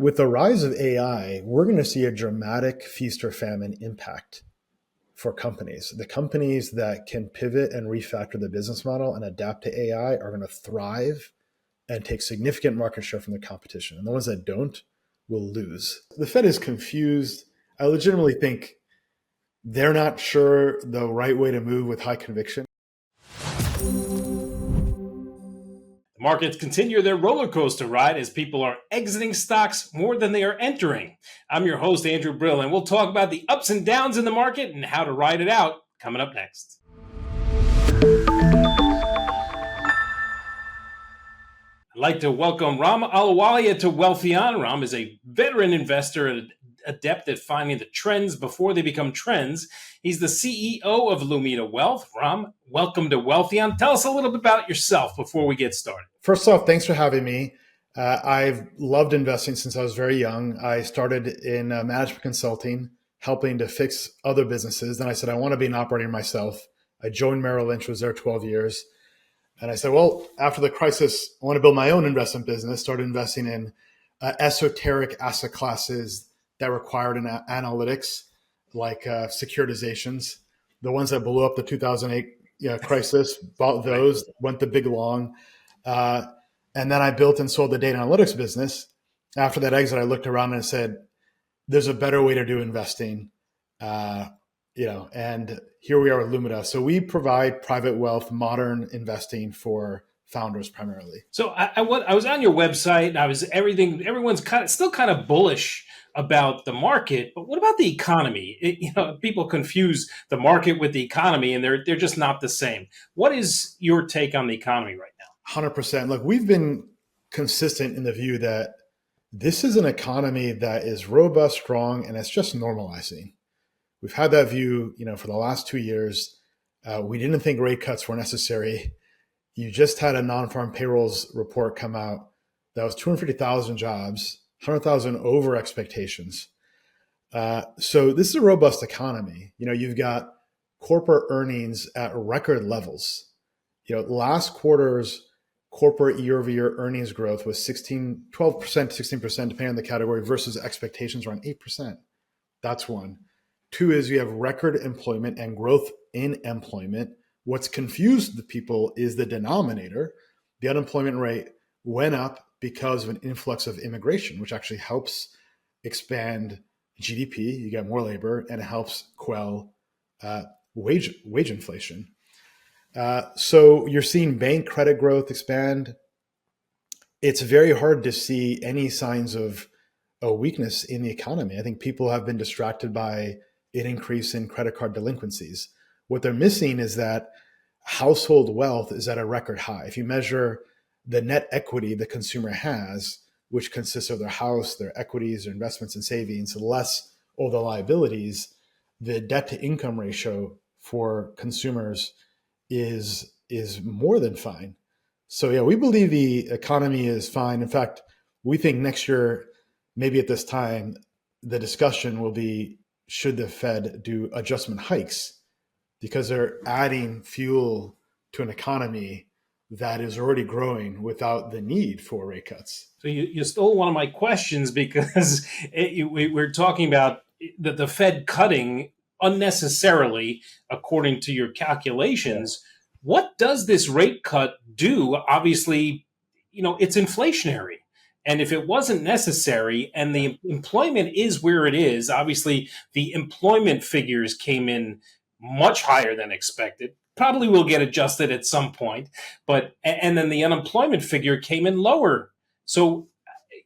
with the rise of AI, we're going to see a dramatic feast or famine impact for companies. The companies that can pivot and refactor the business model and adapt to AI are going to thrive and take significant market share from the competition. And the ones that don't will lose. The Fed is confused. I legitimately think they're not sure the right way to move with high conviction. The markets continue their roller coaster ride as people are exiting stocks more than they are entering. I'm your host, Andrew Brill, and we'll talk about the ups and downs in the market and how to ride it out coming up next. I'd like to welcome Ram Ahluwalia to Wealthion. Ram is a veteran investor and adept at finding the trends before they become trends. He's the CEO of Lumida Wealth. Ram, welcome to Wealthion. Tell us a little bit about yourself before we get started. First off, thanks for having me. I've loved investing since I was very young. I started in management consulting, helping to fix other businesses. Then I said, I want to be an operator myself. I joined Merrill Lynch, was there 12 years. And I said, well, after the crisis, I want to build my own investment business, started investing in esoteric asset classes that required an analytics, like securitizations. The ones that blew up the 2008 crisis, bought those, went the big long. And then I built and sold the data analytics business. After that exit, I looked around and said, there's a better way to do investing. And here we are with Lumida. So we provide private wealth, modern investing for founders primarily. So I was on your website and everyone's still kind of bullish about the market, but what about the economy? People confuse the market with the economy and they're just not the same. What is your take on the economy right now? 100%. Look, we've been consistent in the view that this is an economy that is robust, strong, and it's just normalizing. We've had that view, for the last 2 years. We didn't think rate cuts were necessary. You just had a non-farm payrolls report come out that was 250,000 jobs, 100,000 over expectations. So this is a robust economy. You've got corporate earnings at record levels. Last quarter's corporate year-over-year earnings growth was 12% to 16%, depending on the category, versus expectations around 8%. That's one. Two is you have record employment and growth in employment. What's confused the people is the denominator. The unemployment rate went up because of an influx of immigration, which actually helps expand GDP. You get more labor, and it helps quell wage inflation. So you're seeing bank credit growth expand. It's very hard to see any signs of a weakness in the economy. I think people have been distracted by an increase in credit card delinquencies. What they're missing is that household wealth is at a record high. If you measure the net equity the consumer has, which consists of their house, their equities, their investments and savings, less all the liabilities, the debt to income ratio for consumers is more than fine. So yeah, we believe the economy is fine. In fact, we think next year, maybe at this time, the discussion will be, should the Fed do adjustment hikes? Because they're adding fuel to an economy that is already growing without the need for rate cuts. So you stole one of my questions because we're talking about the Fed cutting unnecessarily, according to your calculations. What does this rate cut do? Obviously, it's inflationary. And if it wasn't necessary and the employment is where it is, obviously the employment figures came in much higher than expected. Probably will get adjusted at some point, and then the unemployment figure came in lower. So,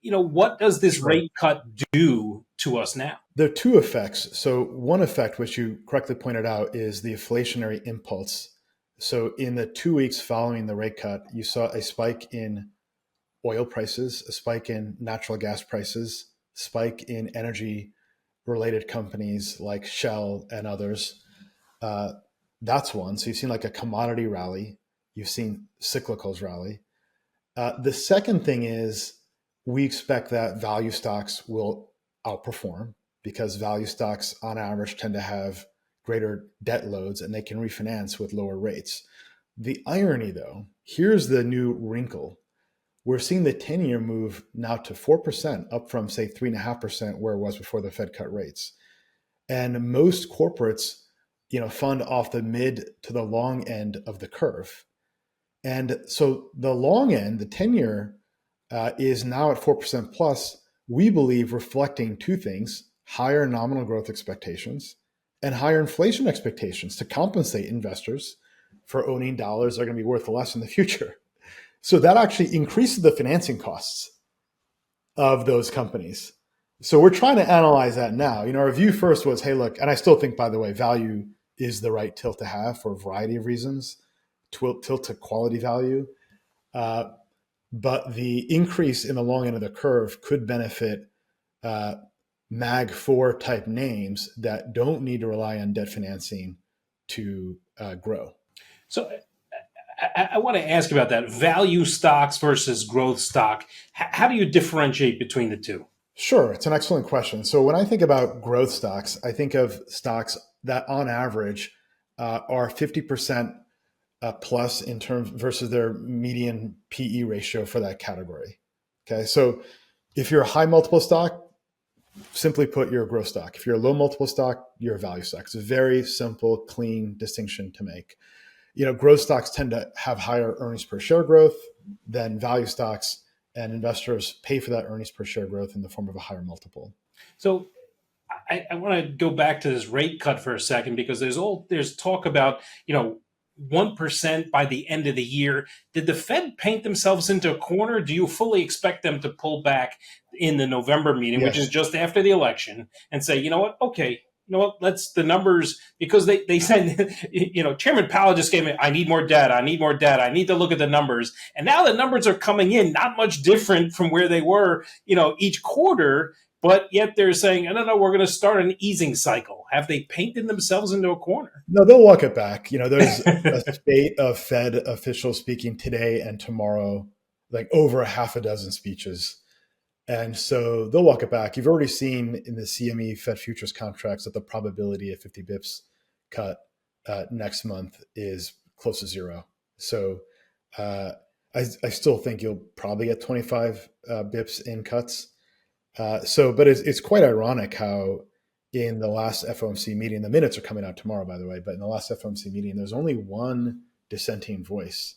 what does this rate cut do to us now? There are two effects. So one effect, which you correctly pointed out, is the inflationary impulse. So in the 2 weeks following the rate cut, you saw a spike in oil prices, a spike in natural gas prices, spike in energy related companies like Shell and others. That's one. So you've seen like a commodity rally. You've seen cyclicals rally. The second thing is we expect that value stocks will outperform because value stocks on average tend to have greater debt loads and they can refinance with lower rates. The irony though, here's the new wrinkle. we're seeing the 10-year move now to 4%, up from, say, 3.5% where it was before the Fed cut rates. And most corporates, fund off the mid to the long end of the curve. And so the long end, the 10-year, is now at 4% plus, we believe, reflecting two things: higher nominal growth expectations and higher inflation expectations to compensate investors for owning dollars that are going to be worth less in the future. So that actually increases the financing costs of those companies. So we're trying to analyze that now. Our view first was, hey, look, and I still think, by the way, value is the right tilt to have for a variety of reasons, tilt to quality value. But the increase in the long end of the curve could benefit Mag 4 type names that don't need to rely on debt financing to grow. So I want to ask about that value stocks versus growth stock. How do you differentiate between the two? Sure, it's an excellent question. So when I think about growth stocks, I think of stocks that on average are 50% plus in terms versus their median PE ratio for that category. Okay, so if you're a high multiple stock, simply put, you're a growth stock. If you're a low multiple stock, you're a value stock. It's a very simple, clean distinction to make. Growth stocks tend to have higher earnings per share growth than value stocks, and investors pay for that earnings per share growth in the form of a higher multiple. So I want to go back to this rate cut for a second, because there's talk about 1% by the end of the year. Did the Fed paint themselves into a corner? Do you fully expect them to pull back in the November meeting, Yes. which is just after the election, and say, you know what, okay, let's the numbers, because they said, Chairman Powell just gave me, I need more data, I need more data, I need to look at the numbers. And now the numbers are coming in not much different from where they were, each quarter. But yet they're saying, no, we're going to start an easing cycle. Have they painted themselves into a corner? No, they'll walk it back. There's a spate of Fed officials speaking today and tomorrow, like over a half a dozen speeches. And so they'll walk it back. You've already seen in the CME Fed futures contracts that the probability of 50 bips cut next month is close to zero. So I still think you'll probably get 25 bips in cuts. But it's quite ironic how in the last FOMC meeting, the minutes are coming out tomorrow, by the way, but in the last FOMC meeting, there's only one dissenting voice.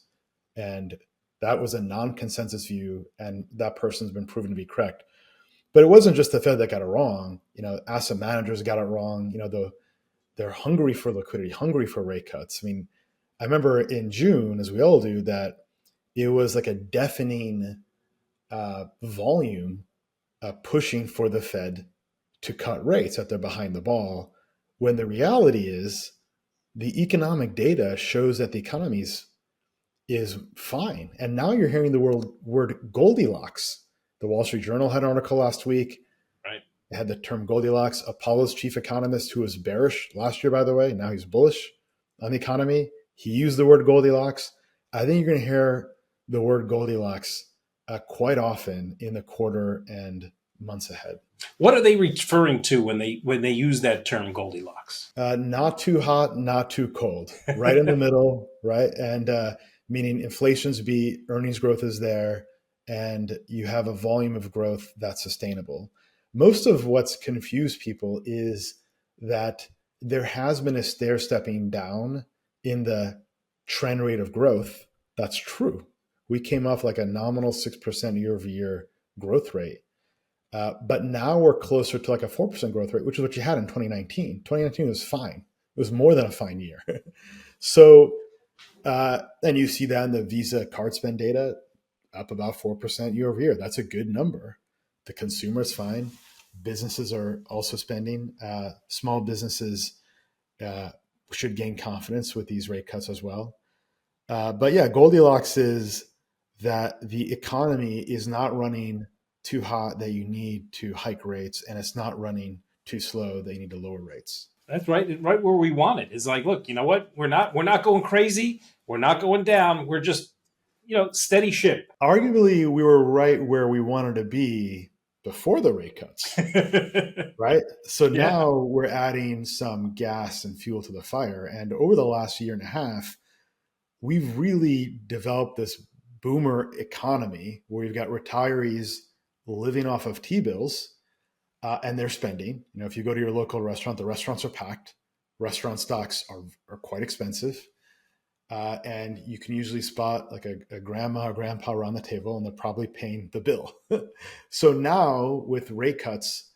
And that was a non-consensus view, and that person's been proven to be correct. But it wasn't just the Fed that got it wrong. Asset managers got it wrong. They're hungry for liquidity, hungry for rate cuts. I mean, I remember in June, as we all do, that it was like a deafening volume pushing for the Fed to cut rates, that they're behind the ball, when the reality is the economic data shows that the economy is fine. And now you're hearing the word Goldilocks. The Wall Street Journal had an article last week. Right. It had the term Goldilocks. Apollo's chief economist, who was bearish last year, by the way, now he's bullish on the economy. He used the word Goldilocks. I think you're going to hear the word Goldilocks quite often in the quarter and months ahead. What are they referring to when they use that term Goldilocks? Not too hot, not too cold, right in the middle, right? And meaning inflation's beat, earnings growth is there, and you have a volume of growth that's sustainable. Most of what's confused people is that there has been a stair-stepping down in the trend rate of growth. That's true. We came off like a nominal 6% year-over-year growth rate. But now we're closer to like a 4% growth rate, which is what you had in 2019. 2019 was fine. It was more than a fine year. So, and you see that in the Visa card spend data, up about 4% year over year. That's a good number. The consumer is fine. Businesses are also spending. Small businesses should gain confidence with these rate cuts as well. But yeah, Goldilocks is that the economy is not running too hot that you need to hike rates, and it's not running too slow that you need to lower rates. That's right where we want it. It's like, look, you know what? We're not going crazy. We're not going down. We're just, steady ship. Arguably, we were right where we wanted to be before the rate cuts, right? So now we're adding some gas and fuel to the fire. And over the last year and a half, we've really developed this boomer economy where you've got retirees living off of T-bills and they're spending. If you go to your local restaurant, the restaurants are packed. Restaurant stocks are quite expensive. And you can usually spot like a grandma or grandpa around the table, and they're probably paying the bill. So now with rate cuts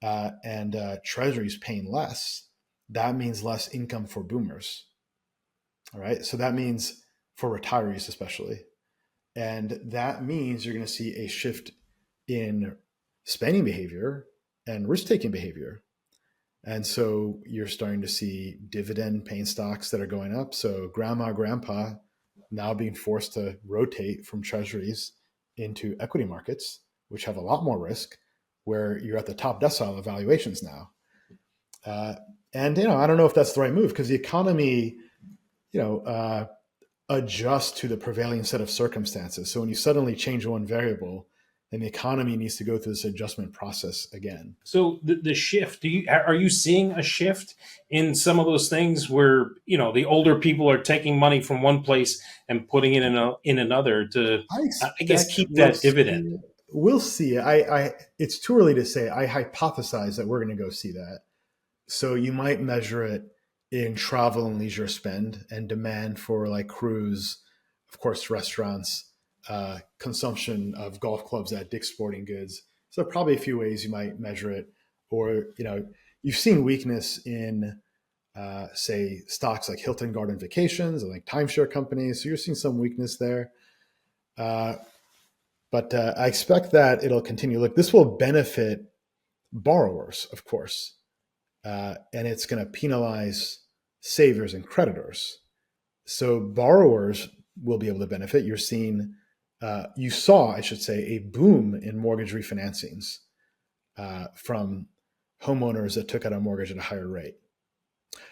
and treasuries paying less, that means less income for boomers. All right. So that means for retirees, especially. And that means you're going to see a shift in spending behavior and risk taking behavior. And so you're starting to see dividend paying stocks that are going up. So grandma, grandpa now being forced to rotate from treasuries into equity markets, which have a lot more risk, where you're at the top decile of valuations now. And I don't know if that's the right move because the economy, adjusts to the prevailing set of circumstances. So when you suddenly change one variable, then the economy needs to go through this adjustment process again. So the shift, are you seeing a shift in some of those things where the older people are taking money from one place and putting it in another to, I I guess, expect keep that dividend? we'll see. It's too early to say. I hypothesize that we're going to go see that. So you might measure it in travel and leisure spend and demand for like cruise, of course, restaurants, consumption of golf clubs at Dick's Sporting Goods. So probably a few ways you might measure it. Or, you've seen weakness in, say, stocks like Hilton Garden Vacations and like timeshare companies. So you're seeing some weakness there. But I expect that it'll continue. Look, this will benefit borrowers, of course, and it's going to penalize savers and creditors. So borrowers will be able to benefit. You saw, I should say, a boom in mortgage refinancings from homeowners that took out a mortgage at a higher rate.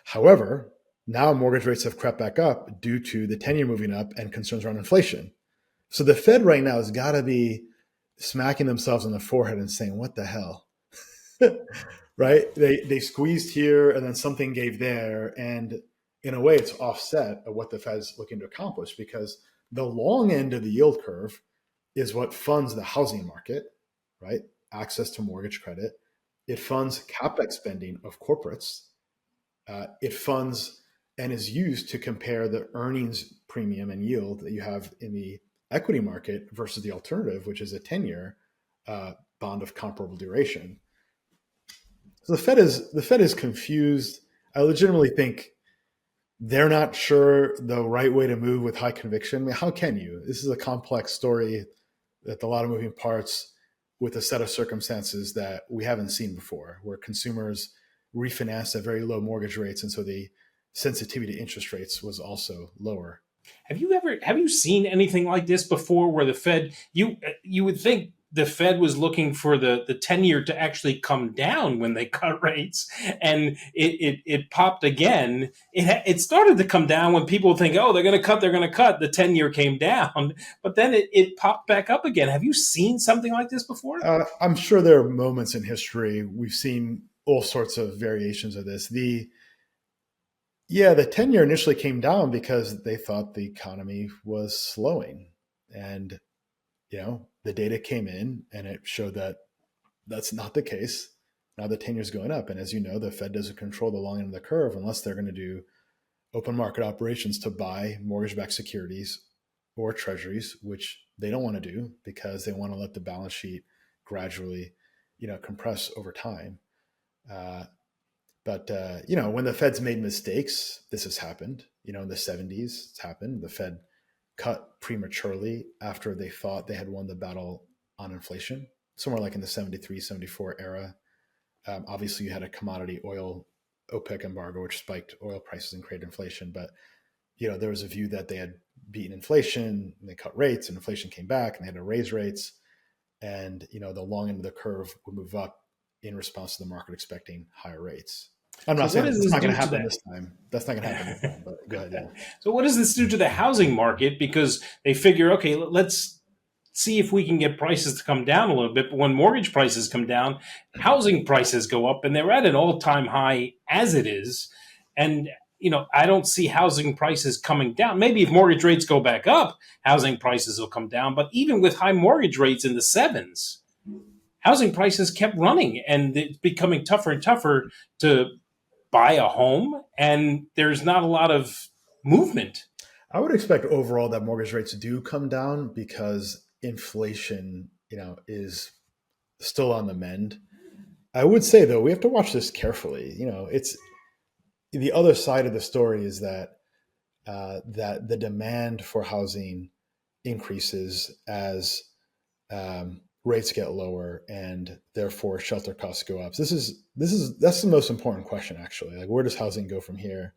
However, now mortgage rates have crept back up due to the 10-year moving up and concerns around inflation. So the Fed right now has got to be smacking themselves on the forehead and saying, what the hell? Right? They squeezed here and then something gave there. And in a way, it's offset of what the Fed's looking to accomplish because the long end of the yield curve is what funds the housing market, right? Access to mortgage credit. It funds CapEx spending of corporates. It funds and is used to compare the earnings premium and yield that you have in the equity market versus the alternative, which is a 10-year bond of comparable duration. So the Fed is confused. I legitimately think they're not sure the right way to move with high conviction. I mean, how can you? This is a complex story with a lot of moving parts with a set of circumstances that we haven't seen before, where consumers refinance at very low mortgage rates, and so the sensitivity to interest rates was also lower. Have you seen anything like this before where the Fed, you would think the Fed was looking for the 10-year to actually come down when they cut rates, and it popped again. It started to come down when people think, oh, they're going to cut. The 10-year came down, but then it popped back up again. Have you seen something like this before? I'm sure there are moments in history we've seen all sorts of variations of this. The 10-year initially came down because they thought the economy was slowing. And, the data came in and it showed that that's not the case. Now the 10 years going up. And as you know, the Fed doesn't control the long end of the curve unless they're going to do open market operations to buy mortgage-backed securities or treasuries, which they don't want to do because they want to let the balance sheet gradually, compress over time. But when the Fed's made mistakes, this has happened. In the 70s, it's happened. The Fed cut prematurely after they thought they had won the battle on inflation, somewhere like in the 73, 74 era. Obviously, you had a commodity oil OPEC embargo, which spiked oil prices and created inflation. But, there was a view that they had beaten inflation, and they cut rates, and inflation came back, and they had to raise rates. And, the long end of the curve would move up in response to the market expecting higher rates. I'm not saying it's not going to happen this time. That's not going to happen this time, but go ahead. Yeah. So what does this do to the housing market? Because they figure, okay, let's see if we can get prices to come down a little bit. But when mortgage prices come down, housing prices go up, and they're at an all-time high as it is. And I don't see housing prices coming down. Maybe if mortgage rates go back up, housing prices will come down. But even with high mortgage rates in the sevens, housing prices kept running, and it's becoming tougher and tougher to buy a home. And there's not a lot of movement. I would expect overall that mortgage rates do come down because inflation, is still on the mend. I would say though, we have to watch this carefully. It's the other side of the story is that the demand for housing increases as rates get lower and therefore shelter costs go up. That's the most important question actually. Like, where does housing go from here?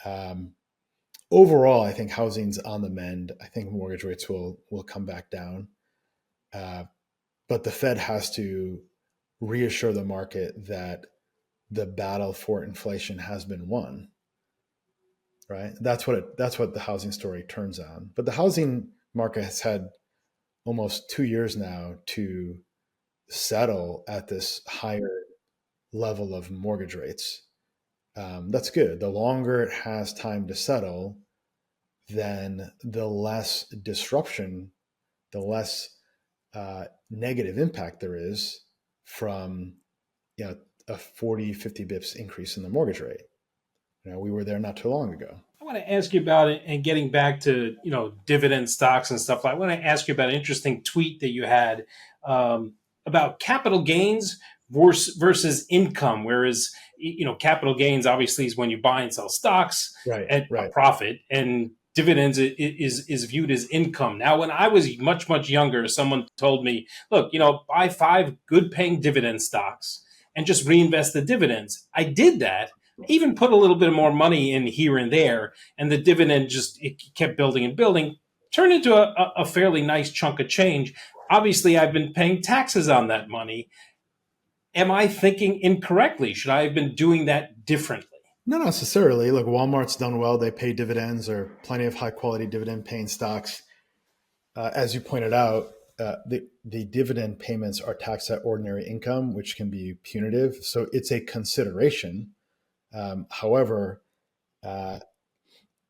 Um, Overall, I think housing's on the mend. I think mortgage rates will come back down, uh, but the Fed has to reassure the market that the battle for inflation has been won. Right? That's what the housing story turns on. But the housing market has had almost 2 years now to settle at this higher level of mortgage rates. That's good. The longer it has time to settle, then the less disruption, the less negative impact there is from a 40, 50 bips increase in the mortgage rate. We were there not too long ago. I want to ask you about it, and getting back to dividend stocks and stuff like. I want to ask you about an interesting tweet that you had about capital gains versus income. Whereas capital gains obviously is when you buy and sell stocks Right, at a right. profit, and dividends is viewed as income. Now, when I was much younger, someone told me, "Look, buy 5 good paying dividend stocks and just reinvest the dividends." I did that, even put a little bit more money in here and there, and the dividend just it kept building and building, turned into a fairly nice chunk of change. Obviously, I've been paying taxes on that money. Am I thinking incorrectly? Should I have been doing that differently? Not necessarily. Look, Walmart's done well. They pay dividends, or plenty of high quality dividend paying stocks. As you pointed out, the dividend payments are taxed at ordinary income, which can be punitive. So it's a consideration. However, uh,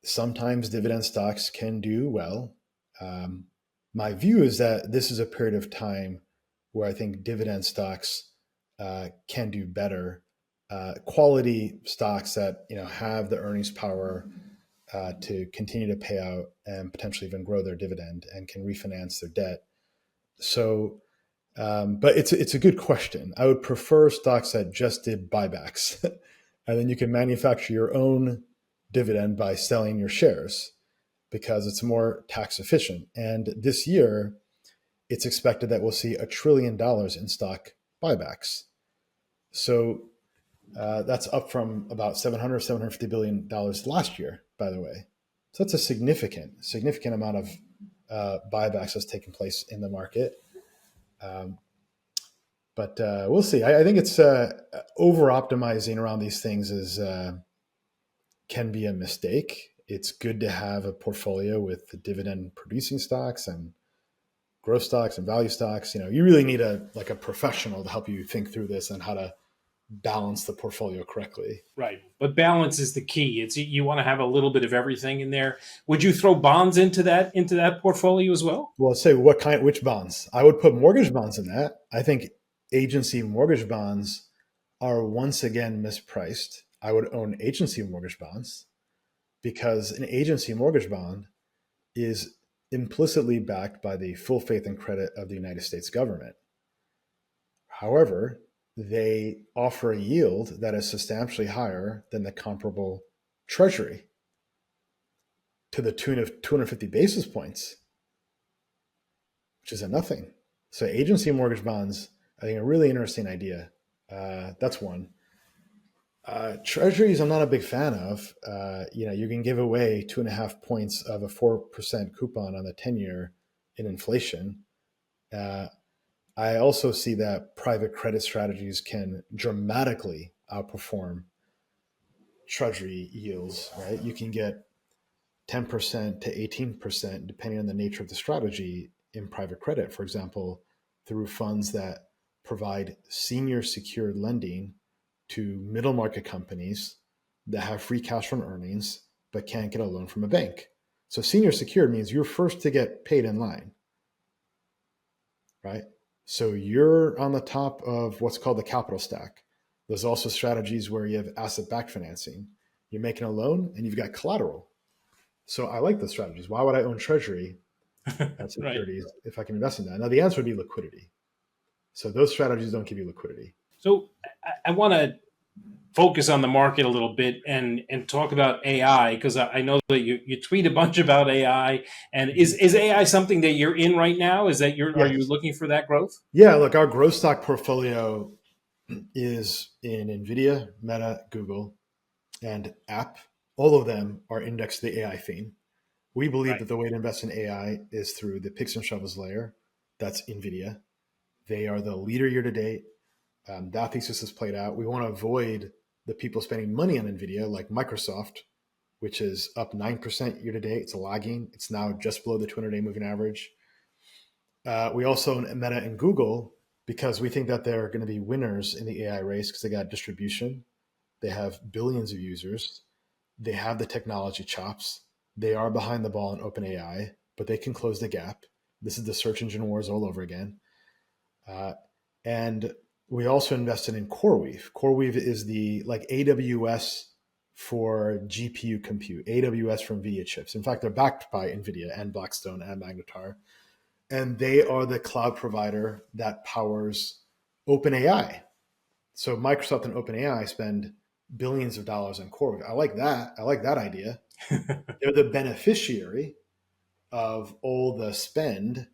sometimes dividend stocks can do well. Um, my view is that this is a period of time where I think dividend stocks can do better. Quality stocks that have the earnings power to continue to pay out and potentially even grow their dividend and can refinance their debt. So, but it's a good question. I would prefer stocks that just did buybacks, and then you can manufacture your own dividend by selling your shares because it's more tax efficient. And this year, it's expected that we'll see $1 trillion in stock buybacks. So that's up from about 750 billion dollars last year, by the way. So that's a significant amount of buybacks that's taken place in the market. Um, but we'll see. I think it's over optimizing around these things is can be a mistake. It's good to have a portfolio with the dividend producing stocks and growth stocks and value stocks. You really need a professional to help you think through this and how to balance the portfolio correctly. Right. But balance is the key. It's you want to have a little bit of everything in there. Would you throw bonds into that portfolio as well? Well, say which bonds? I would put mortgage bonds in that. I think agency mortgage bonds are once again mispriced. I would own agency mortgage bonds because an agency mortgage bond is implicitly backed by the full faith and credit of the United States government. However, they offer a yield that is substantially higher than the comparable treasury to the tune of 250 basis points, which is a nothing. So agency mortgage bonds, I think, a really interesting idea. That's one. Treasuries, I'm not a big fan of. You can give away 2.5 points of a 4% coupon on the 10-year in inflation. I also see that private credit strategies can dramatically outperform treasury yields, right? You can get 10% to 18%, depending on the nature of the strategy in private credit, for example, through funds that provide senior secured lending to middle market companies that have free cash from earnings but can't get a loan from a bank. So senior secured means you're first to get paid in line, right? So you're on the top of what's called the capital stack. There's also strategies where you have asset-backed financing. You're making a loan and you've got collateral. So I like those strategies. Why would I own treasury Right. securities if I can invest in that? Now the answer would be liquidity. So those strategies don't give you liquidity. So I want to focus on the market a little bit and talk about AI, because I know that you tweet a bunch about AI. And is AI something that you're in right now? Is that are you Yes. looking for that growth? Yeah, look, our growth stock portfolio is in Nvidia, Meta, Google, and App. All of them are indexed to the AI theme. We believe Right. that the way to invest in AI is through the picks and shovels layer. That's Nvidia. They are the leader year to date. That thesis has played out. We want to avoid the people spending money on Nvidia, like Microsoft, which is up 9% year to date. It's lagging. It's now just below the 200-day moving average. We also own Meta and Google because we think that they're going to be winners in the AI race because they got distribution. They have billions of users. They have the technology chops. They are behind the ball in OpenAI, but they can close the gap. This is the search engine wars all over again. And we also invested in CoreWeave. CoreWeave is the like AWS for GPU compute, AWS for NVIDIA chips. In fact, they're backed by NVIDIA and Blackstone and Magnetar. And they are the cloud provider that powers OpenAI. So Microsoft and OpenAI spend billions of dollars on CoreWeave. I like that. I like that idea. They're the beneficiary of all the spend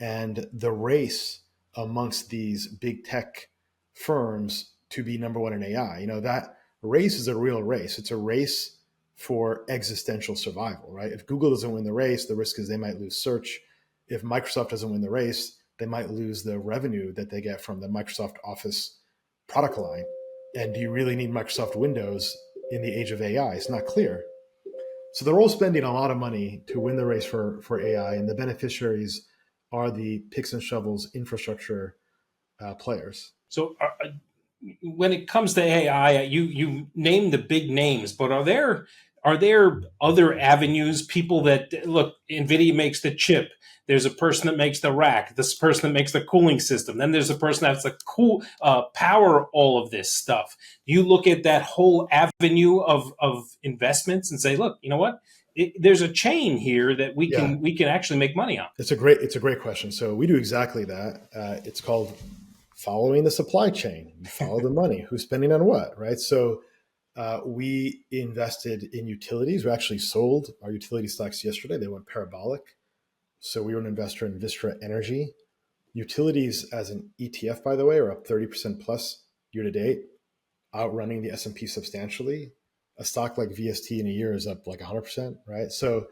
and the race amongst these big tech firms to be number one in AI. You know, that race is a real race. It's a race for existential survival, right? If Google doesn't win the race, the risk is they might lose search. If Microsoft doesn't win the race, they might lose the revenue that they get from the Microsoft Office product line. And do you really need Microsoft Windows in the age of AI? It's not clear. So they're all spending a lot of money to win the race for AI, and the beneficiaries are the picks and shovels infrastructure players. So when it comes to AI, you name the big names, but are there other avenues? People that look, Nvidia makes the chip. There's a person that makes the rack. This person that makes the cooling system. Then there's a person that's the power all of this stuff. You look at that whole avenue of investments and say, look, you know what? There's a chain here that we Yeah, can actually make money on. it's a great question. So we do exactly that. It's called following the supply chain. You follow the money. Who's spending on what, right? So we invested in utilities. We actually sold our utility stocks yesterday. They went parabolic. So we were an investor in Vistra Energy. Utilities as an ETF, by the way, are up 30% plus year to date, outrunning the S&P substantially. A stock like VST in a year is up like 100%, right? So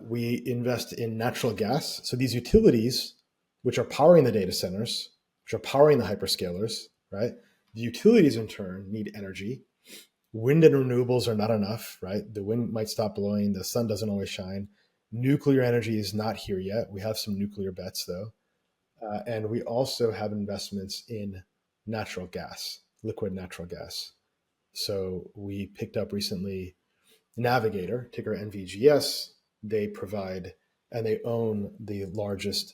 we invest in natural gas. So these utilities, which are powering the data centers, which are powering the hyperscalers, right? The utilities in turn need energy. Wind and renewables are not enough, right? The wind might stop blowing. The sun doesn't always shine. Nuclear energy is not here yet. We have some nuclear bets though. And we also have investments in natural gas, liquid natural gas. So we picked up recently Navigator, ticker NVGS. They provide and they own the largest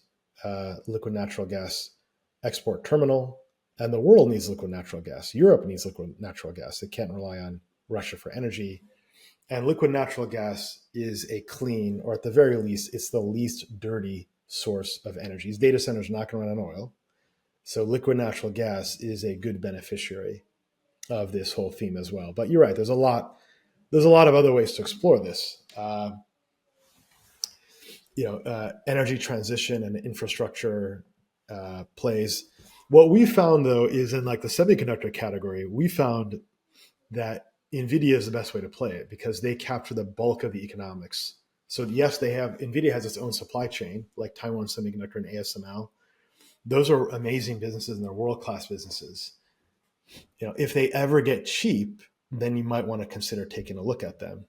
liquid natural gas export terminal. And the world needs liquid natural gas. Europe needs liquid natural gas. They can't rely on Russia for energy. And liquid natural gas is a clean, or at the very least, it's the least dirty source of energy. These data centers are not going to run on oil. So liquid natural gas is a good beneficiary of this whole theme as well. But you're right. There's a lot of other ways to explore this. Energy transition and infrastructure plays. What we found though is in like the semiconductor category, we found that Nvidia is the best way to play it because they capture the bulk of the economics. So yes, Nvidia has its own supply chain like Taiwan Semiconductor and ASML. Those are amazing businesses and they're world-class businesses. If they ever get cheap, then you might want to consider taking a look at them.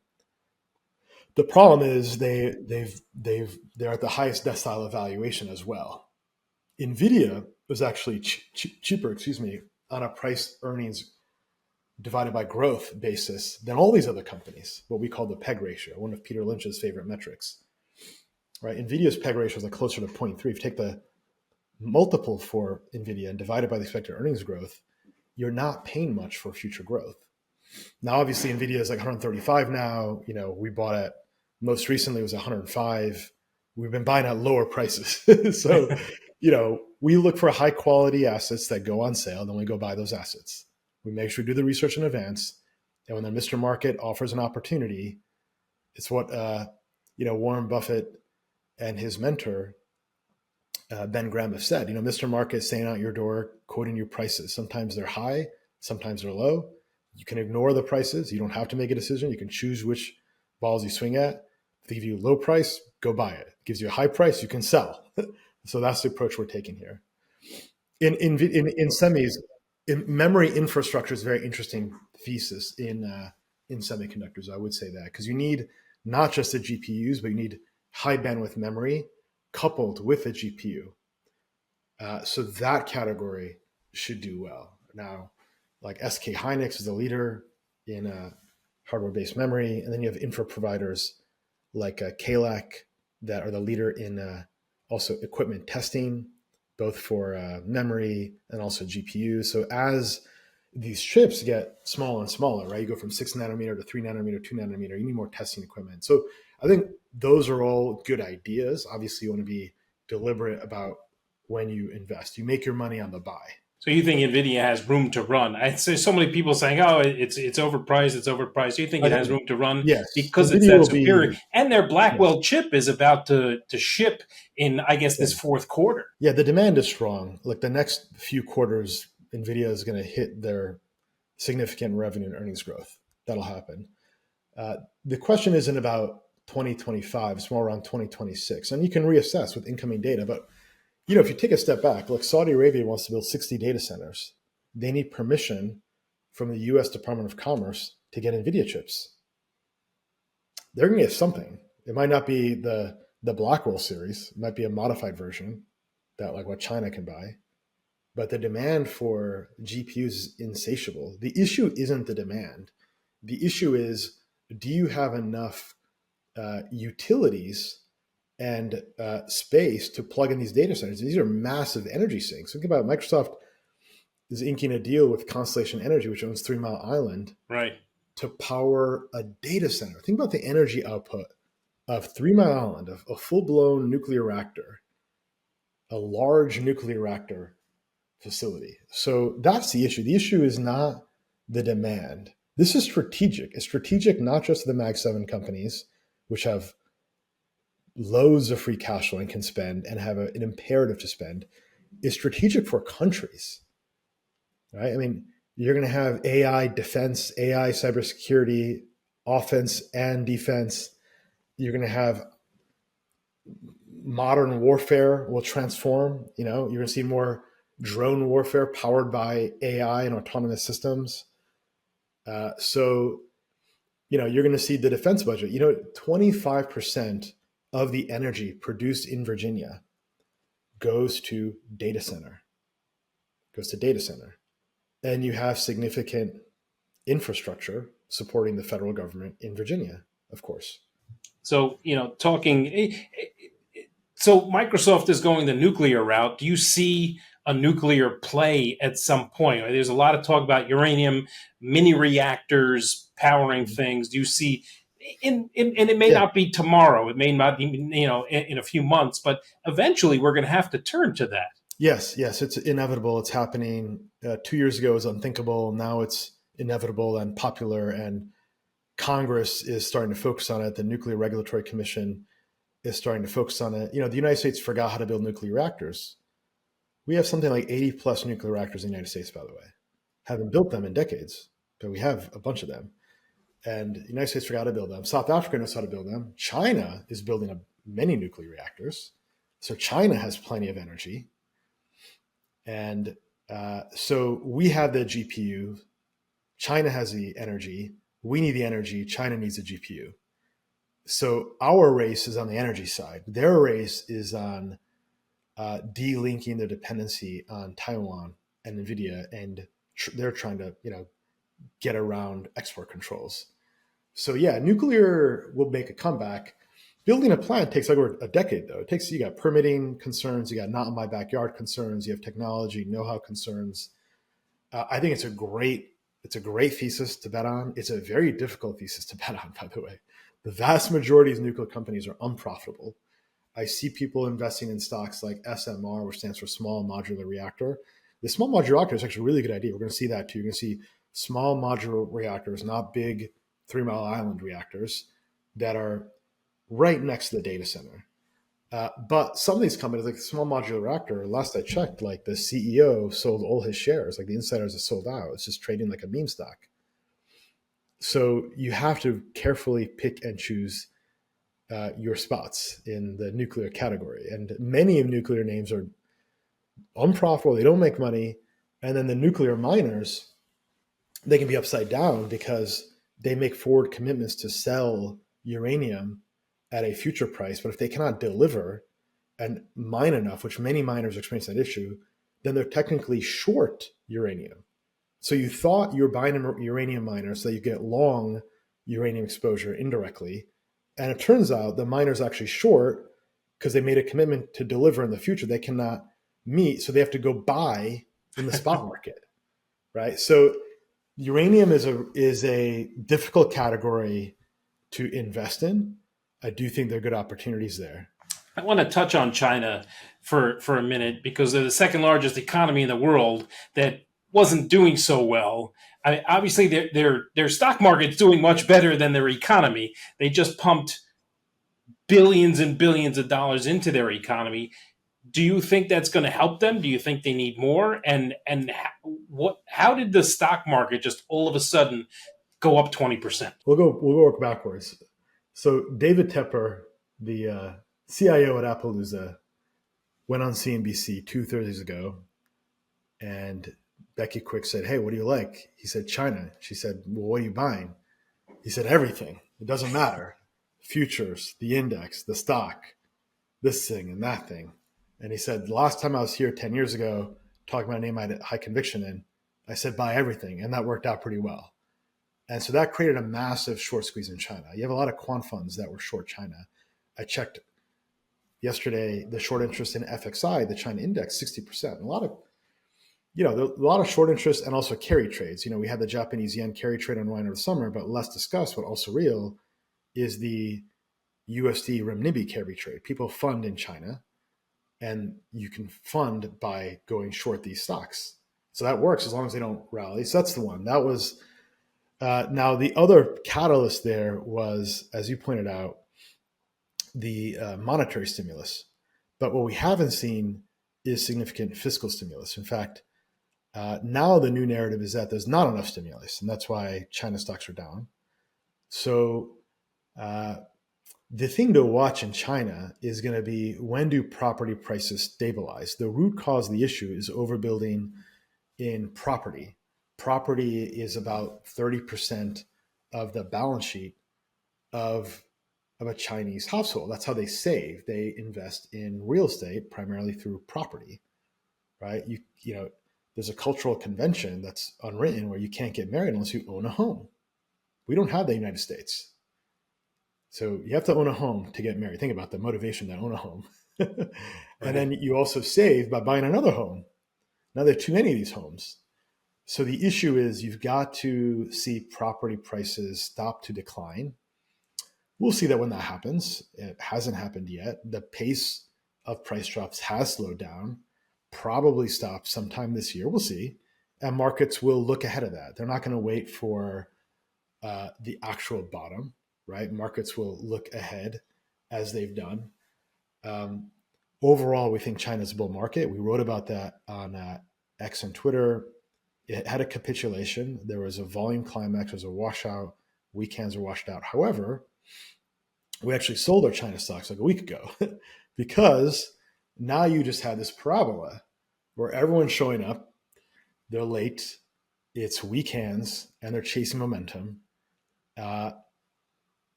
The problem is they're at the highest decile of valuation as well. Nvidia was actually cheaper, on a price earnings divided by growth basis than all these other companies, what we call the PEG ratio, one of Peter Lynch's favorite metrics. Right? Nvidia's PEG ratio is like closer to 0.3. If you take the multiple for Nvidia and divide it by the expected earnings growth, you're not paying much for future growth. Now, obviously, Nvidia is like 135 now. We bought it most recently, it was 105. We've been buying at lower prices. So, we look for high quality assets that go on sale, then we go buy those assets. We make sure we do the research in advance. And when the Mr. Market offers an opportunity, it's what Warren Buffett and his mentor, Ben Graham, have said. Mr. Market is staying out your door, quoting you prices. Sometimes they're high, sometimes they're low. You can ignore the prices. You don't have to make a decision. You can choose which balls you swing at. If they give you a low price, go buy it. If it gives you a high price, you can sell. So that's the approach we're taking here. In semis, memory infrastructure is a very interesting thesis in semiconductors. I would say that because you need not just the GPUs, but you need high bandwidth memory coupled with a GPU. So that category should do well. Now, like SK Hynix is the leader in hardware-based memory, and then you have infra providers like KLAC that are the leader in also equipment testing, both for memory and also GPUs. So as these chips get smaller and smaller, right? You go from 6 nanometer to 3 nanometer, 2 nanometer, you need more testing equipment. So I think those are all good ideas. Obviously, you want to be deliberate about when you invest. You make your money on the buy. So you think Nvidia has room to run? I'd say so many people saying, "Oh, it's overpriced. It's overpriced." You think it has room to run? Yes, because it's Nvidia that will superior, and their Blackwell yes. chip is about to ship in, I guess, this fourth quarter. Yeah, the demand is strong. Like the next few quarters, Nvidia is going to hit their significant revenue and earnings growth. That'll happen. The question isn't about 2025; it's more around 2026, and you can reassess with incoming data. But if you take a step back, like Saudi Arabia wants to build 60 data centers. They need permission from the U.S. Department of Commerce to get NVIDIA chips. They're going to get something. It might not be the Blackwell series. It might be a modified version that like what China can buy. But the demand for GPUs is insatiable. The issue isn't the demand. The issue is, do you have enough utilities and space to plug in these data centers? These are massive energy sinks. Think about Microsoft is inking a deal with Constellation Energy, which owns 3 Mile Island, right, to power a data center. Think about the energy output of 3 Mile Island, of a full-blown nuclear reactor, a large nuclear reactor facility. So that's the issue. The issue is not the demand. This is strategic. It's strategic not just to the Mag 7 companies, which have loads of free cash flow and can spend and have an imperative to spend. Is strategic for countries, right? I mean, you're going to have AI defense, AI cybersecurity, offense and defense. You're going to have modern warfare will transform. You're going to see more drone warfare powered by AI and autonomous systems. So you're going to see the defense budget. 25% of the energy produced in Virginia goes to data center. And you have significant infrastructure supporting the federal government in Virginia, of course. So, so Microsoft is going the nuclear route. Do you see a nuclear play at some point? There's a lot of talk about uranium, mini reactors powering things. Do you see, and it may not be tomorrow, it may not be, in a few months, but eventually we're going to have to turn to that. Yes, it's inevitable. It's happening. 2 years ago it was unthinkable. Now it's inevitable and popular, and Congress is starting to focus on it. The Nuclear Regulatory Commission is starting to focus on it. The United States forgot how to build nuclear reactors. We have something like 80 plus nuclear reactors in the United States, by the way. Haven't built them in decades, but we have a bunch of them. And the United States forgot to build them. South Africa knows how to build them. China is building many nuclear reactors. So China has plenty of energy. And so we have the GPU. China has the energy. We need the energy. China needs the GPU. So our race is on the energy side. Their race is on delinking their dependency on Taiwan and Nvidia, and they're trying to get around export controls. So yeah, nuclear will make a comeback. Building a plant takes like over a decade though. You got permitting concerns, you got not in my backyard concerns, you have technology know-how concerns. I think it's a great thesis to bet on. It's a very difficult thesis to bet on, by the way. The vast majority of nuclear companies are unprofitable. I see people investing in stocks like SMR, which stands for Small Modular Reactor. The small modular reactor is actually a really good idea. We're going to see that too. You're going to see small modular reactors, not big 3 Mile Island reactors that are right next to the data center. But some of these companies, like the small modular reactor, last I checked, like the CEO sold all his shares. Like the insiders are sold out. It's just trading like a meme stock. So you have to carefully pick and choose your spots in the nuclear category. And many of nuclear names are unprofitable. They don't make money. And then the nuclear miners, they can be upside down because they make forward commitments to sell uranium at a future price. But if they cannot deliver and mine enough, which many miners experience that issue, then they're technically short uranium. So you thought you were buying a uranium miner so that you get long uranium exposure indirectly. And it turns out the miner's actually short because they made a commitment to deliver in the future they cannot meet. So they have to go buy in the spot market, right? So uranium is a difficult category to invest in. I do think there are good opportunities there. I want to touch on China for a minute because they're the second largest economy in the world that wasn't doing so well. Obviously, their stock market's doing much better than their economy. They just pumped billions and billions of dollars into their economy. Do you think that's going to help them? Do you think they need more? And how did the stock market just all of a sudden go up 20%? We'll work backwards. So David Tepper, the CIO at Appaloosa, went on CNBC 2 Thursdays ago, and Becky Quick said, "Hey, what do you like?" He said, "China." She said, "Well, what are you buying?" He said, "Everything. It doesn't matter. Futures, the index, the stock, this thing and that thing." And he said, "The last time I was here 10 years ago, talking about a name I had high conviction in, I said, buy everything." And that worked out pretty well. And so that created a massive short squeeze in China. You have a lot of quant funds that were short China. I checked yesterday the short interest in FXI, the China index, 60%. A lot of short interest and also carry trades. We had the Japanese yen carry trade unwind over the summer, but less discussed, but also real, is the USD renminbi carry trade. People fund in China, and you can fund by going short these stocks. So that works as long as they don't rally. So that's the one. That was now the other catalyst there was, as you pointed out, the monetary stimulus. But what we haven't seen is significant fiscal stimulus. In fact, now the new narrative is that there's not enough stimulus, and that's why China stocks are down. So the thing to watch in China is going to be, when do property prices stabilize? The root cause of the issue is overbuilding in property. Property is about 30% of the balance sheet of a Chinese household. That's how they save. They invest in real estate primarily through property, right? There's a cultural convention that's unwritten where you can't get married unless you own a home. We don't have that in the United States. So you have to own a home to get married. Think about the motivation to own a home. And then you also save by buying another home. Now there are too many of these homes. So the issue is you've got to see property prices stop to decline. We'll see that when that happens. It hasn't happened yet. The pace of price drops has slowed down, probably stop sometime this year. We'll see. And markets will look ahead of that. They're not going to wait for the actual bottom, right? Markets will look ahead as they've done. Overall, we think China's a bull market. We wrote about that on X and Twitter. It had a capitulation. There was a volume climax. There was a washout. Weekends were washed out. However, we actually sold our China stocks like a week ago because now you just had this parabola where everyone's showing up. They're late. It's weekends, and they're chasing momentum.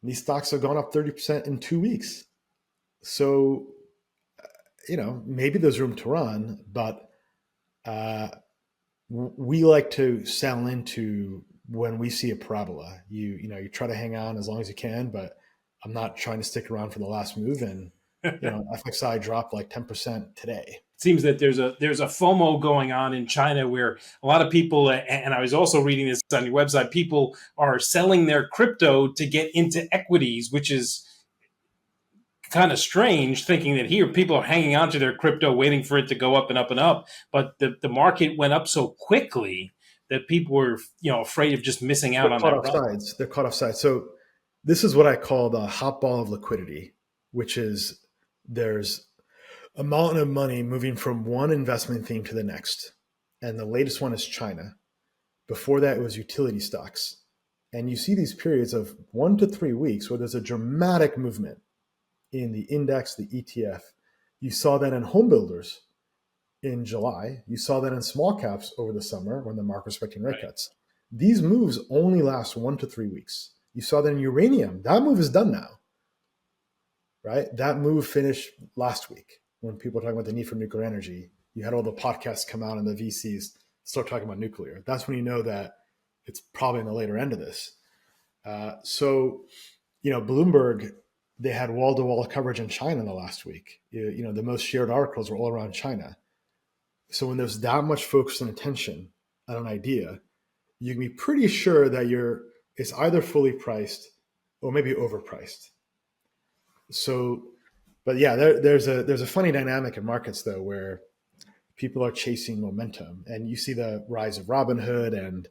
These stocks have gone up 30% in 2 weeks. So, maybe there's room to run, but we like to sell into when we see a parabola. You try to hang on as long as you can, but I'm not trying to stick around for the last move. And FXI dropped like 10% today. Seems that there's a FOMO going on in China where a lot of people, and I was also reading this on your website, people are selling their crypto to get into equities, which is kind of strange, thinking that here people are hanging on to their crypto waiting for it to go up and up and up, but the market went up so quickly that people were afraid of just missing out They're on caught that off run. sides. They're caught off sides. So this is what I call the hot ball of liquidity, which is there's a mountain of money moving from one investment theme to the next. And the latest one is China. Before that, it was utility stocks. And you see these periods of 1 to 3 weeks where there's a dramatic movement in the index, the ETF. You saw that in home builders in July. You saw that in small caps over the summer when the market was expecting rate Right. cuts. These moves only last 1 to 3 weeks. You saw that in uranium. That move is done now, right? That move finished last week when people were talking about the need for nuclear energy. You had all the podcasts come out and the VCs start talking about nuclear. That's when you know that it's probably in the later end of this. Bloomberg, they had wall-to-wall coverage in China in the last week. The most shared articles were all around China. So when there's that much focus and attention on an idea, you can be pretty sure that it's either fully priced or maybe overpriced. So, but yeah, there's a funny dynamic in markets though where people are chasing momentum, and you see the rise of Robinhood and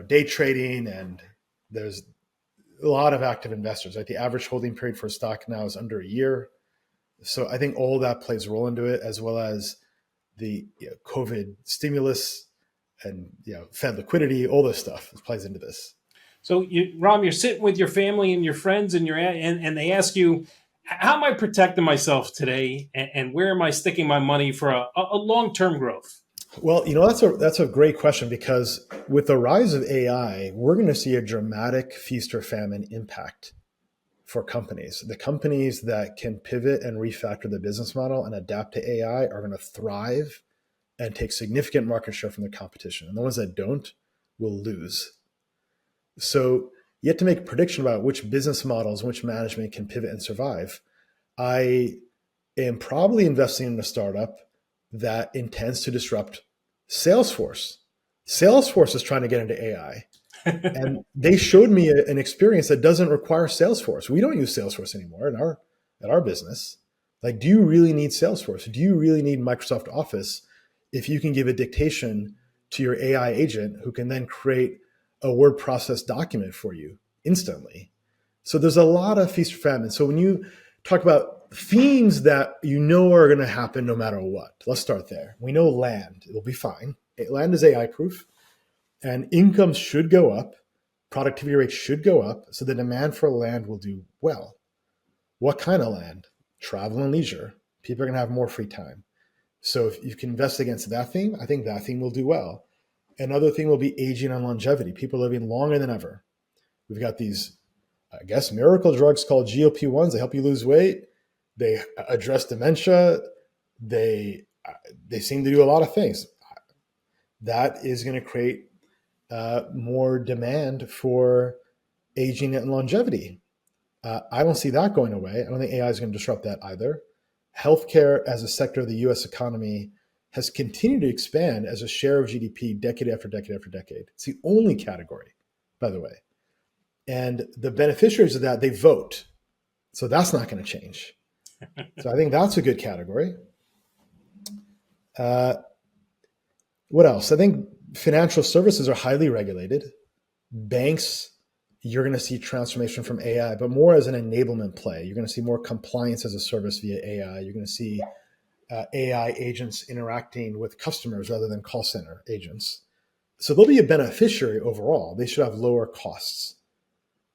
day trading, and there's a lot of active investors. Like the average holding period for a stock now is under a year. So I think all that plays a role into it, as well as the COVID stimulus and Fed liquidity. All this stuff plays into this. So, Ram, you're sitting with your family and your friends, and they ask you, "How am I protecting myself today, and where am I sticking my money for a long term growth?" Well, that's a great question, because with the rise of AI, we're going to see a dramatic feast or famine impact for companies. The companies that can pivot and refactor the business model and adapt to AI are going to thrive and take significant market share from the competition. And the ones that don't will lose. So you have to make a prediction about which business models, which management can pivot and survive. I am probably investing in a startup that intends to disrupt Salesforce. Salesforce is trying to get into AI. And they showed me an experience that doesn't require Salesforce. We don't use Salesforce anymore in our business. Like, do you really need Salesforce? Do you really need Microsoft Office if you can give a dictation to your AI agent who can then create a word process document for you instantly? So there's a lot of feast or famine. So when you talk about themes that are going to happen no matter what, let's start there. We know land, it'll be fine. Land is AI proof, and incomes should go up. Productivity rates should go up. So the demand for land will do well. What kind of land? Travel and leisure. People are going to have more free time. So if you can invest against that theme, I think that theme will do well. Another thing will be aging and longevity. People are living longer than ever. We've got these, I guess, miracle drugs called GLP-1s. They help you lose weight. They address dementia. They seem to do a lot of things. That is going to create more demand for aging and longevity. I don't see that going away. I don't think AI is going to disrupt that either. Healthcare as a sector of the US economy has continued to expand as a share of GDP decade after decade after decade. It's the only category, by the way. And the beneficiaries of that, they vote. So that's not going to change. So I think that's a good category. What else? I think financial services are highly regulated. Banks, you're going to see transformation from AI, but more as an enablement play. You're going to see more compliance as a service via AI. You're going to see AI agents interacting with customers rather than call center agents. So they'll be a beneficiary overall. They should have lower costs.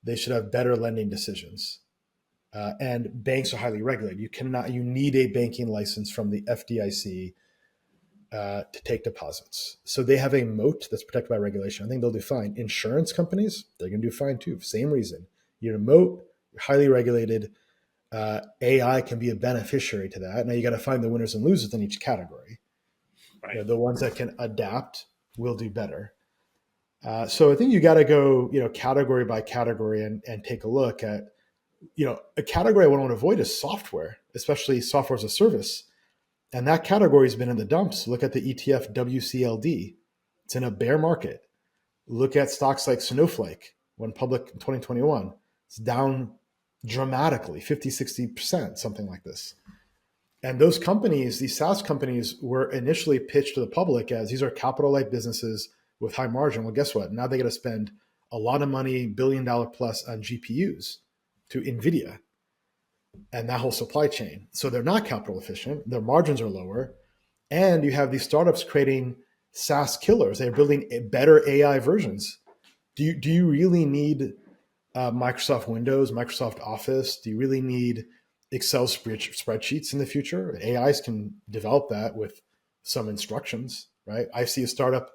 They should have better lending decisions. And banks are highly regulated. You need a banking license from the FDIC to take deposits. So they have a moat that's protected by regulation. I think they'll do fine. Insurance companies, they're going to do fine too. Same reason. You're a moat, you're highly regulated. AI can be a beneficiary to that. Now you got to find the winners and losers in each category. Right. The ones that can adapt will do better. So I think you got to go, category by category and take a look at, a category I want to avoid is software, especially software as a service. And that category has been in the dumps. Look at the ETF WCLD. It's in a bear market. Look at stocks like Snowflake, went public in 2021. It's down dramatically, 50, 60%, something like this. And those companies, these SaaS companies, were initially pitched to the public as these are capital light businesses with high margin. Well, guess what? Now they got to spend a lot of money, $1 billion plus on GPUs to Nvidia and that whole supply chain. So they're not capital efficient. Their margins are lower. And you have these startups creating SaaS killers. They're building better AI versions. Do you really need Microsoft Windows, Microsoft Office? Do you really need Excel spreadsheets in the future? AIs can develop that with some instructions, right? I see a startup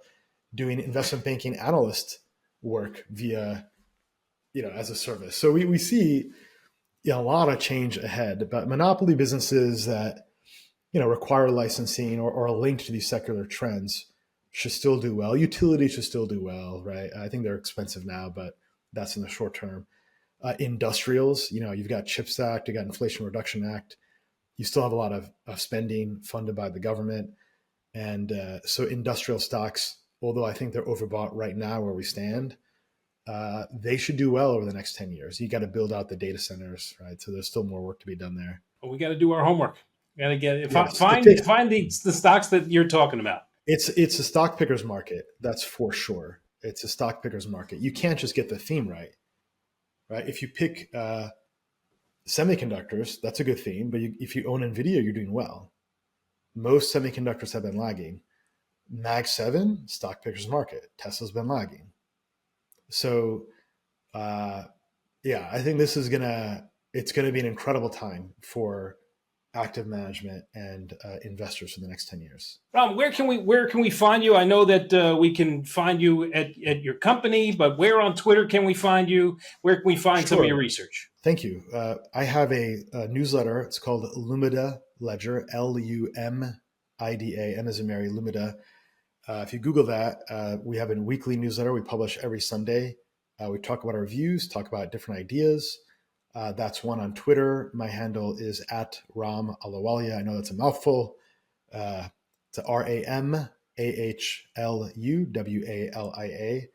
doing investment banking analyst work via, as a service. So we see a lot of change ahead, but monopoly businesses that, require licensing or are linked to these secular trends should still do well. Utilities should still do well, right? I think they're expensive now, but that's in the short term. Industrials, you've got CHIPS Act, you got Inflation Reduction Act. You still have a lot of spending funded by the government. And so industrial stocks, although I think they're overbought right now where we stand, they should do well over the next 10 years. You got to build out the data centers, right? So there's still more work to be done there. Well, we got to do our homework. We got to get Yes, find the stocks that you're talking about. It's a stock picker's market. That's for sure. It's a stock picker's market. You can't just get the theme right? If you pick semiconductors, that's a good theme. But if you own Nvidia, you're doing well. Most semiconductors have been lagging. Mag 7, stock picker's market. Tesla's been lagging. So, I think this is it's gonna be an incredible time for active management and investors for the next 10 years. Ron, where can we find you? I know that we can find you at your company, but where on Twitter can we find you? Where can we find some of your research? Thank you. I have a newsletter. It's called Lumida Ledger, Lumida, M as in Mary, Lumida. If you Google that, we have a weekly newsletter we publish every Sunday. We talk about our views, talk about different ideas. That's one on Twitter. My handle is at Ram Ahluwalia. I know that's a mouthful. It's RAMAHLUWALIA.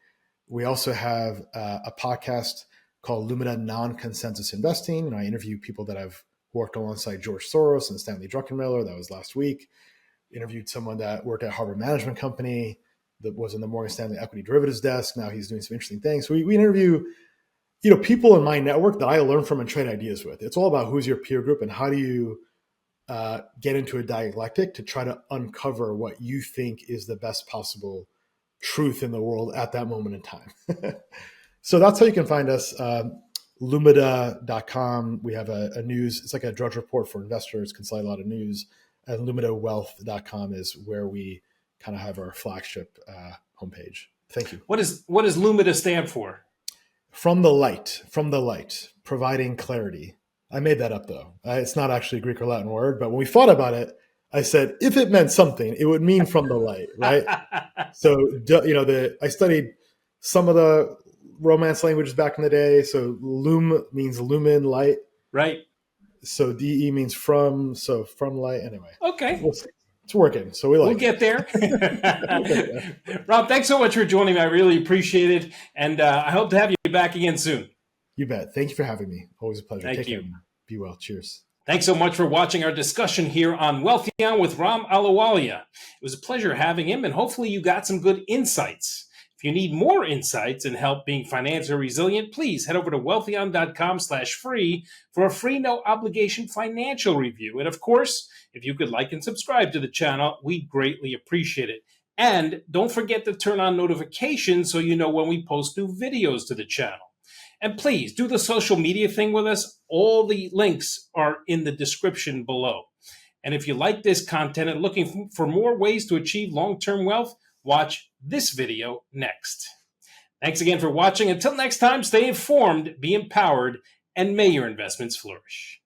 We also have a podcast called Lumida Non-Consensus Investing. And I interview people that I've worked alongside George Soros and Stanley Druckenmiller. That was last week. Interviewed someone that worked at Harvard Management Company that was in the Morgan Stanley Equity Derivatives desk. Now he's doing some interesting things. So we interview people in my network that I learn from and trade ideas with. It's all about who's your peer group and how do you get into a dialectic to try to uncover what you think is the best possible truth in the world at that moment in time. So that's how you can find us. Lumida.com. We have a news. It's like a Drudge Report for investors, consolidate a lot of news. And LumidaWealth.com is where we kind of have our flagship homepage. Thank you. What does Lumida stand for? From the light, providing clarity. I made that up though. It's not actually a Greek or Latin word, but when we thought about it, I said, if it meant something, it would mean from the light, right? So, I studied some of the Romance languages back in the day. So lum means lumen, light. Right. So DE means from, so from light. Anyway. Okay. It's working. So we'll get there. Rob, thanks so much for joining me. I really appreciate it. And I hope to have you back again soon. You bet. Thank you for having me. Always a pleasure. Thank you. Care. Be well. Cheers. Thanks so much for watching our discussion here on Wealthion with Ram Ahluwalia. It was a pleasure having him, and hopefully you got some good insights. If you need more insights and help being financially resilient, please head over to wealthion.com/free for a free, no obligation financial review. And of course, if you could like and subscribe to the channel, we'd greatly appreciate it. And don't forget to turn on notifications so you know when we post new videos to the channel. And please do the social media thing with us. All the links are in the description below. And if you like this content and looking for more ways to achieve long-term wealth, watch this video next. Thanks again for watching. Until next time, stay informed, be empowered, and may your investments flourish.